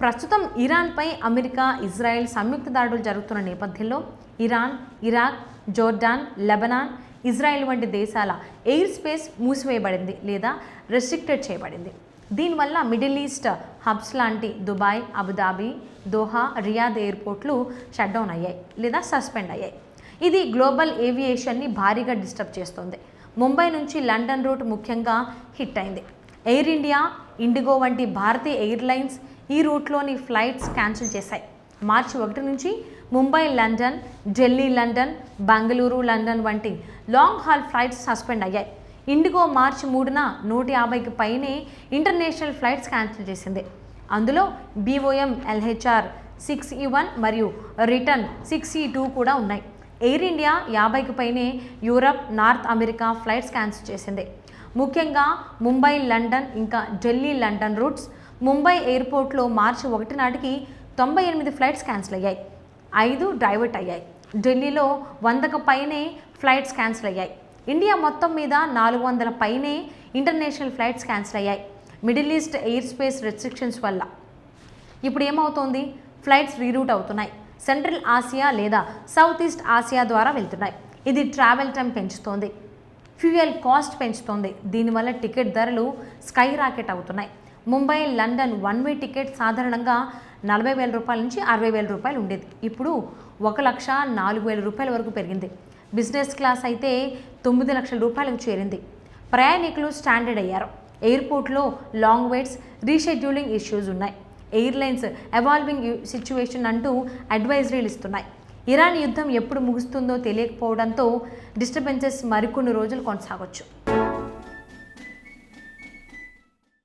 ప్రస్తుతం ఇరాన్పై America, Israel సంయుక్త దాడులు జరుగుతున్న నేపథ్యంలో Iran, Iraq, Jordan, Lebanon, Israel వంటి దేశాల ఎయిర్ స్పేస్ మూసివేయబడింది లేదా రెస్ట్రిక్టెడ్ చేయబడింది. దీనివల్ల మిడిల్ ఈస్ట్ హబ్స్ లాంటి దుబాయ్, అబుదాబి, దోహా, రియాద్ ఎయిర్పోర్ట్లు షట్డౌన్ అయ్యాయి లేదా సస్పెండ్ అయ్యాయి. ఇది గ్లోబల్ ఏవియేషన్ని భారీగా డిస్టర్బ్ చేస్తోంది. ముంబై నుంచి లండన్ రూట్ ముఖ్యంగా హిట్ అయింది. ఎయిర్ ఇండియా, ఇండిగో వంటి భారతీయ ఎయిర్లైన్స్ ఈ రూట్లోని ఫ్లైట్స్ క్యాన్సిల్ చేశాయి. మార్చి 1 నుంచి Mumbai London, Delhi London, Bengaluru London వంటి లాంగ్ హాల్ ఫ్లైట్స్ సస్పెండ్ అయ్యాయి. ఇండిగో మార్చి 3న 150కి పైనే ఇంటర్నేషనల్ ఫ్లైట్స్ క్యాన్సిల్ చేసింది. అందులో BOM LHR 6E1 మరియు రిటర్న్ 6E2 కూడా ఉన్నాయి. ఎయిర్ ఇండియా 50కి పైనే Europe, north America flights cancel చేసింది. ముఖ్యంగా ముంబై లండన్ ఇంకా ఢిల్లీ లండన్ రూట్స్. ముంబై ఎయిర్పోర్ట్లో మార్చి 1 నాటికి 98 ఫ్లైట్స్ క్యాన్సిల్ అయ్యాయి, 5 డైవర్ట్ అయ్యాయి. ఢిల్లీలో 100కి పైనే ఫ్లైట్స్ క్యాన్సిల్ అయ్యాయి. ఇండియా మొత్తం మీద 400 పైనే ఇంటర్నేషనల్ ఫ్లైట్స్ క్యాన్సిల్ అయ్యాయి middle east air space restrictions వల్ల. ఇప్పుడు ఏమవుతోంది? ఫ్లైట్స్ రీరూట్ అవుతున్నాయి. సెంట్రల్ ఆసియా లేదా సౌత్ ఈస్ట్ ఆసియా ద్వారా వెళ్తున్నాయి. ఇది ట్రావెల్ టైం పెంచుతోంది, ఫ్యూయల్ కాస్ట్ పెంచుతోంది. దీనివల్ల టికెట్ ధరలు స్కై రాకెట్ అవుతున్నాయి. Mumbai London one way ticket సాధారణంగా 40,000 రూపాయల నుంచి 60,000 రూపాయలు ఉండేది. ఇప్పుడు 1,04,000 రూపాయల వరకు పెరిగింది. బిజినెస్ క్లాస్ అయితే 9 లక్షల రూపాయలకు చేరింది. ప్రయాణికులు స్టాండర్డ్ అయ్యారు. ఎయిర్పోర్ట్లో లాంగ్ వెయిట్స్, రీషెడ్యూలింగ్ ఇష్యూస్ ఉన్నాయి. ఎయిర్లైన్స్ ఎవాల్వింగ్ సిచ్యువేషన్ అంటూ అడ్వైజరీలు ఇస్తున్నాయి. ఇరాన్ యుద్ధం ఎప్పుడు ముగుస్తుందో తెలియకపోవడంతో డిస్టర్బెన్సెస్ మరికొన్ని రోజులు కొనసాగొచ్చు.